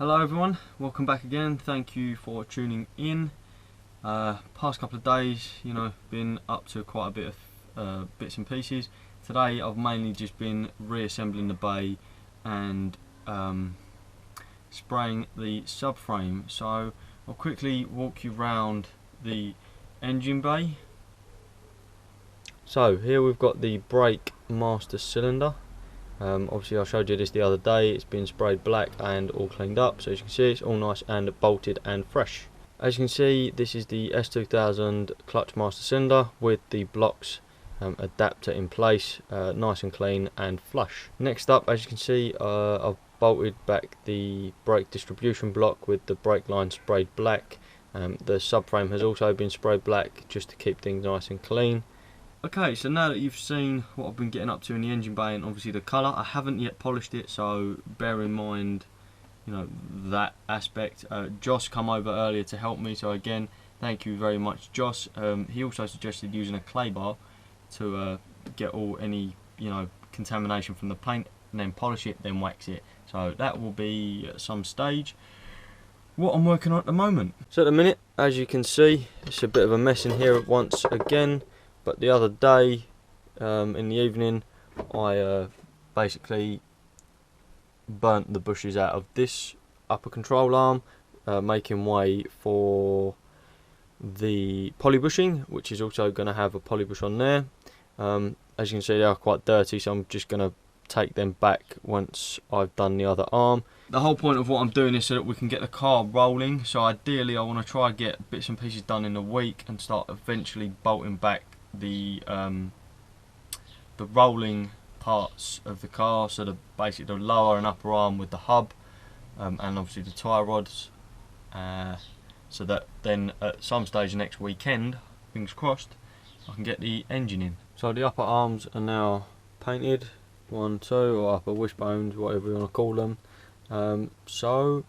Hello everyone, welcome back again. Thank you for tuning in. Past couple of days, been up to quite a bit of bits and pieces. Today I've mainly just been reassembling the bay and spraying the subframe. So I'll quickly walk you round the engine bay. So here we've got the brake master cylinder. Obviously I showed you this the other day. It's been sprayed black and all cleaned up, so as you can see it's all nice and bolted and fresh. As you can see, this is the S2000 clutch master cylinder with the blocks adapter in place, nice and clean and flush. Next up, as you can see, I've bolted back the brake distribution block with the brake line sprayed black. The subframe has also been sprayed black just to keep things nice and clean. Okay, so now that you've seen what I've been getting up to in the engine bay and obviously the colour, I haven't yet polished it, so bear in mind, that aspect. Josh come over earlier to help me, so again, thank you very much, Josh. He also suggested using a clay bar to get any contamination from the paint, and then polish it, then wax it. So that will be at some stage what I'm working on at the moment. So at the minute, as you can see, it's a bit of a mess in here once again. But the other day, in the evening, I basically burnt the bushes out of this upper control arm, making way for the poly bushing, which is also going to have a poly bush on there. As you can see, they are quite dirty, so I'm just going to take them back once I've done the other arm. The whole point of what I'm doing is so that we can get the car rolling. So ideally I want to try and get bits and pieces done in a week and start eventually bolting back the rolling parts of the car, so basically the lower and upper arm with the hub, and obviously the tie rods, so that then at some stage next weekend, fingers crossed, I can get the engine in. So the upper arms are now painted, 1, 2, or upper wishbones, whatever you want to call them. So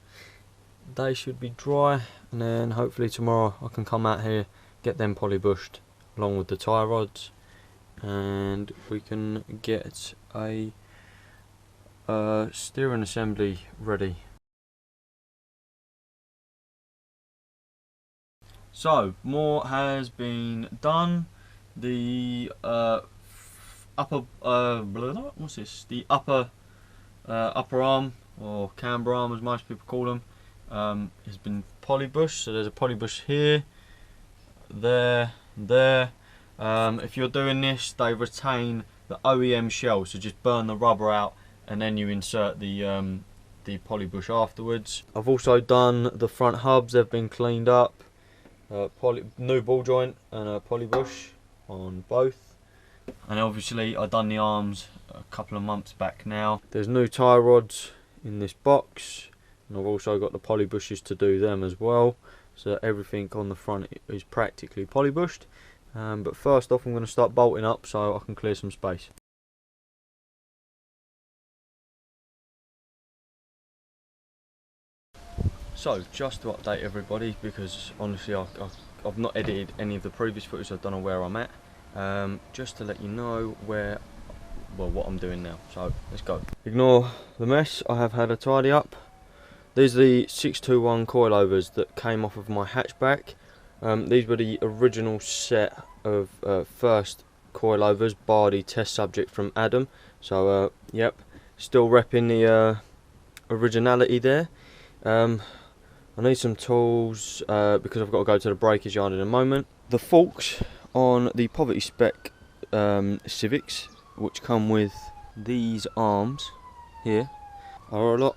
they should be dry, and then hopefully tomorrow I can come out here, get them poly bushed along with the tie rods, and we can get a steering assembly ready. So more has been done. The upper what's this? The upper arm, or camber arm as most people call them, has been poly bushed. So there's a poly bush here, there. If you're doing this, they retain the OEM shell, so just burn the rubber out and then you insert the poly bush afterwards. I've also done the front hubs. They've been cleaned up, new ball joint and a poly bush on both, and obviously I've done the arms a couple of months back now. There's new tie rods in this box, and I've also got the poly bushes to do them as well. So everything on the front is practically poly bushed. But first off, I'm going to start bolting up so I can clear some space. So just to update everybody, because honestly I've not edited any of the previous footage, so I don't know where I'm at. Just to let you know what I'm doing now. So let's go. Ignore the mess, I have had a tidy up. These are the 621 coilovers that came off of my hatchback. These were the original set of first coilovers, bar the test subject from Adam. So yep, still repping the originality there. I need some tools because I've got to go to the breakers yard in a moment. The forks on the poverty spec Civics, which come with these arms here, are a lot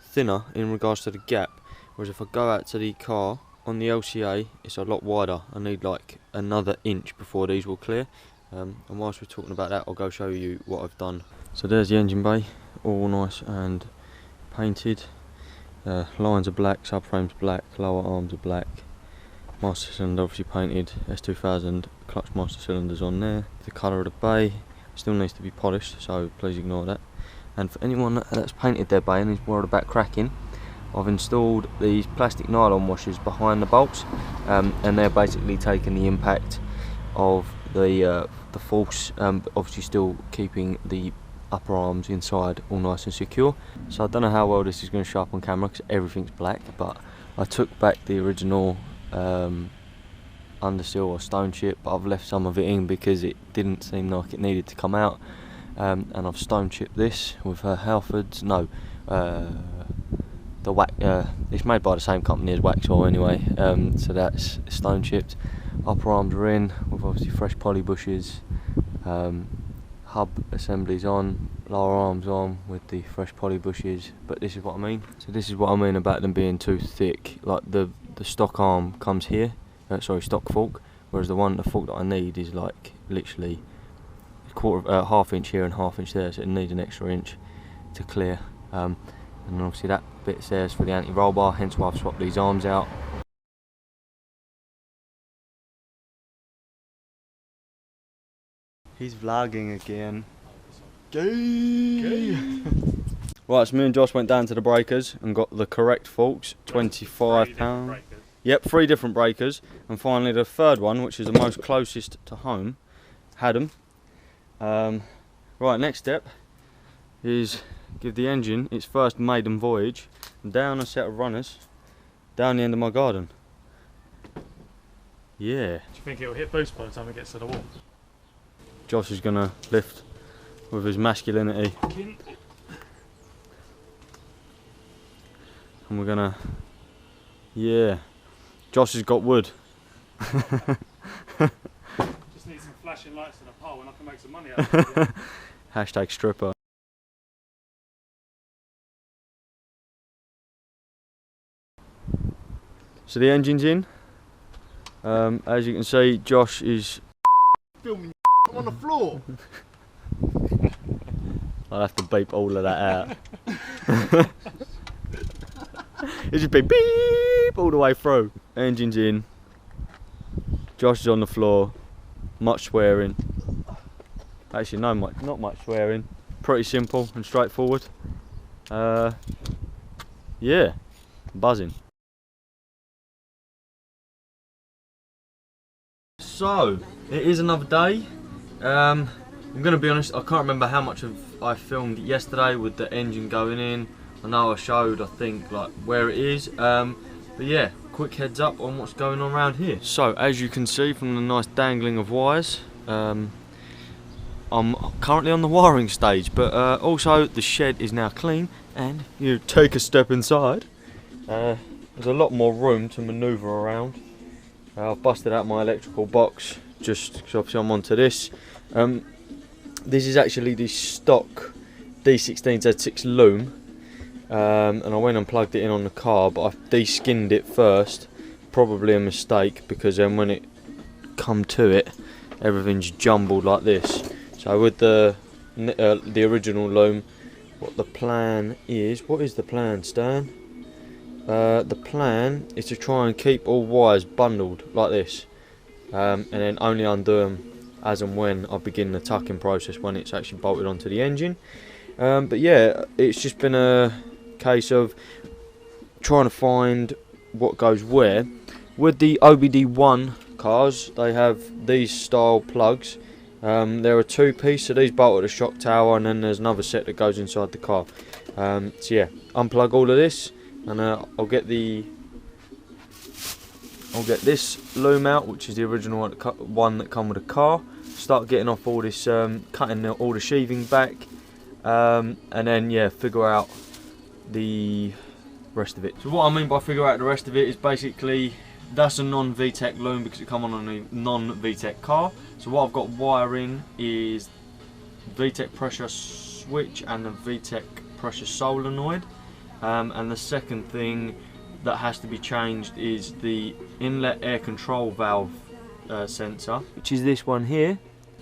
thinner in regards to the gap, whereas if I go out to the car on the LCA, it's a lot wider. I need like another inch before these will clear, and whilst we're talking about that, I'll go show you what I've done. So there's the engine bay, all nice and painted. Lines are black, subframe's black, lower arms are black, master cylinder obviously painted, S2000 clutch master cylinders on there. The colour of the bay still needs to be polished, so please ignore that. And for anyone that's painted their bay and is worried about cracking, I've installed these plastic nylon washers behind the bolts, and they're basically taking the impact of the force, obviously still keeping the upper arms inside all nice and secure. So I don't know how well this is going to show up on camera because everything's black, but I took back the original underseal or stone chip, but I've left some of it in because it didn't seem like it needed to come out, and I've stone chipped this with Halfords. No, the wax. It's made by the same company as Waxall anyway, so that's stone chipped. Upper arms are in with obviously fresh poly bushes. Hub assemblies on, lower arms on with the fresh poly bushes, but this is what I mean. So this is what I mean about them being too thick. Like the stock arm comes here, sorry, stock fork, whereas the fork that I need is like literally half inch here and half inch there, so it needs an extra inch to clear. And obviously that bit there is for the anti-roll bar, hence why I've swapped these arms out. He's vlogging again. Gay. Right, so me and Josh went down to the breakers and got the correct forks, £25. Yep, 3 different breakers, and finally the third one, which is the most closest to home, had them. Right, next step is give the engine its first maiden voyage down a set of runners down the end of my garden. Yeah. Do you think it'll hit boost by the time it gets to the wall? Josh is gonna lift with his masculinity, and we're gonna, yeah. Josh has got wood. Just need some flashing lights and a pole, and I can make some money out of it. Hashtag stripper. So the engine's in. As you can see, Josh is filming on the floor. I'll have to beep all of that out. It's just been beep all the way through. Engine's in. Josh is on the floor. Much swearing. Actually, no, not much swearing. Pretty simple and straightforward. Yeah, buzzing. So, it is another day. I'm going to be honest, I can't remember how much I filmed yesterday with the engine going in. I know I showed, I think, like where it is. But yeah, quick heads up on what's going on around here. So, as you can see from the nice dangling of wires, I'm currently on the wiring stage, but also the shed is now clean, and you take a step inside. There's a lot more room to manoeuvre around. I've busted out my electrical box just because obviously I'm onto this. This is actually the stock D16Z6 loom, and I went and plugged it in on the car, but I de-skinned it first. Probably a mistake, because then when it come to it, everything's jumbled like this. So with the original loom, what the plan is, what is the plan, Stan? The plan is to try and keep all wires bundled like this, and then only undo them as and when I begin the tucking process, when it's actually bolted onto the engine. But yeah, it's just been a case of trying to find what goes where. With the OBD1 cars, they have these style plugs. They're a 2-piece, so these bolt at the shock tower, and then there's another set that goes inside the car. So yeah, unplug all of this, and I'll get this loom out, which is the original one that come with the car. Start getting off all this, cutting all the sheathing back, and then yeah, figure out the rest of it. So what I mean by figure out the rest of it is basically that's a non-VTEC loom because it come on a non-VTEC car. So what I've got wiring is VTEC pressure switch and the VTEC pressure solenoid. And the second thing that has to be changed is the inlet air control valve sensor, which is this one here.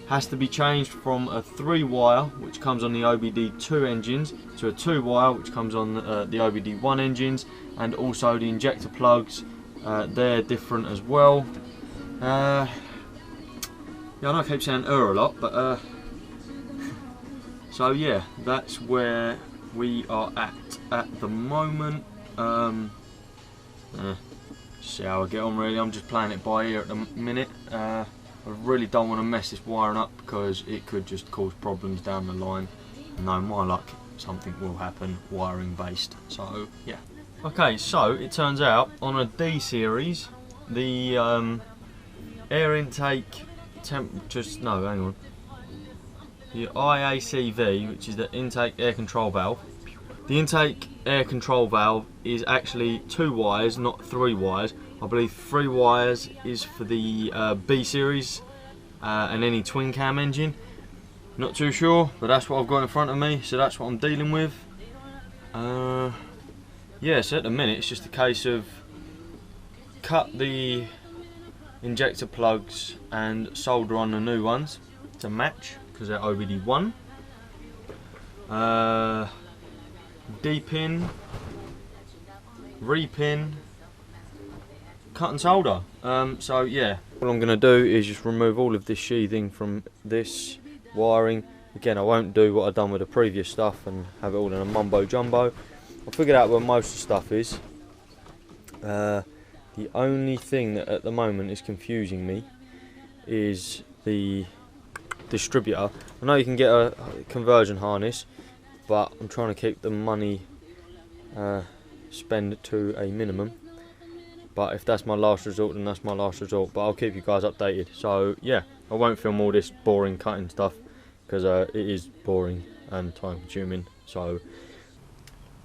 Has to be changed from a 3-wire, which comes on the OBD2 engines, to a 2-wire, which comes on the OBD1 engines, and also the injector plugs, they're different as well. Yeah, I know I keep saying a lot, but so yeah, that's where we are at the moment. See how I get on really. I'm just playing it by ear at the minute. I really don't want to mess this wiring up because it could just cause problems down the line. no, my luck, something will happen wiring based. So yeah. Okay, so it turns out on a D series, the air intake the IACV, which is the intake air control valve. The intake air control valve is actually 2 wires, not 3 wires. I believe 3 wires is for the B series and any twin cam engine. Not too sure, but that's what I've got in front of me, so that's what I'm dealing with. Yeah, so at the minute it's just a case of cut the injector plugs and solder on the new ones to match, because they're OBD1. D-pin, re-pin, cut and solder. So yeah, what I'm going to do is just remove all of this sheathing from this wiring. Again, I won't do what I've done with the previous stuff and have it all in a mumbo jumbo. I figured out where most of the stuff is. The only thing that at the moment is confusing me is the distributor. I know you can get a conversion harness, but I'm trying to keep the money spend to a minimum. But if that's my last resort, then that's my last resort. But I'll keep you guys updated. So yeah, I won't film all this boring cutting stuff, because it is boring and time consuming. So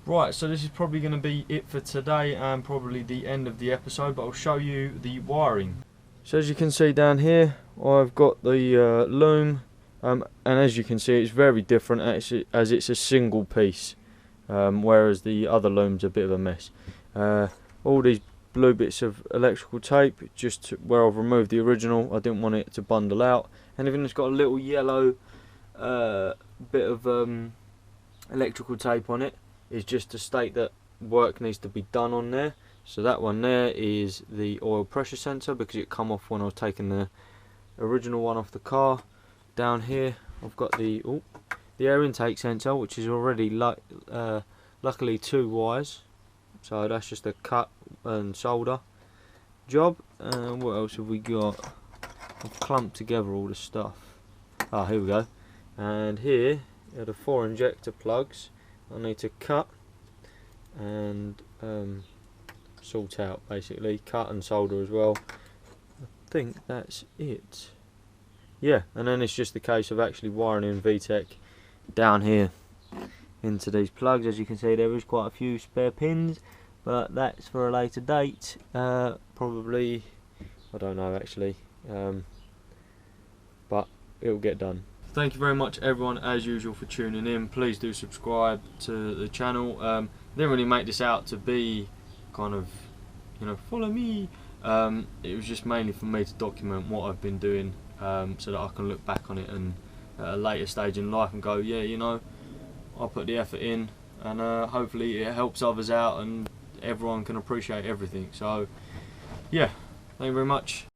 right, so this is probably going to be it for today and probably the end of the episode, but I'll show you the wiring. So as you can see down here, I've got the loom, and as you can see it's very different as it's a single piece, whereas the other loom's a bit of a mess. All these blue bits of electrical tape, just where I've removed the original. I didn't want it to bundle out. Anything that's got a little yellow bit of electrical tape on it is just to state that work needs to be done on there. So that one there is the oil pressure sensor, because it come off when I was taking the original one off the car. Down here I've got the air intake sensor, which is already luckily 2 wires, so that's just a cut and solder job. And what else have we got? I've clumped together all the stuff. Ah, here we go. And here are the 4 injector plugs I need to cut and sort out, basically cut and solder as well. I think that's it. Yeah, and then it's just the case of actually wiring in VTEC down here into these plugs. As you can see, there is quite a few spare pins, but that's for a later date. Probably, I don't know actually, but it'll get done. Thank you very much everyone, as usual, for tuning in. Please do subscribe to the channel. Didn't really make this out to be kind of, you know, follow me. It was just mainly for me to document what I've been doing, so that I can look back on it and at a later stage in life and go, yeah, you know, I put the effort in, and hopefully it helps others out and everyone can appreciate everything. So yeah, thank you very much.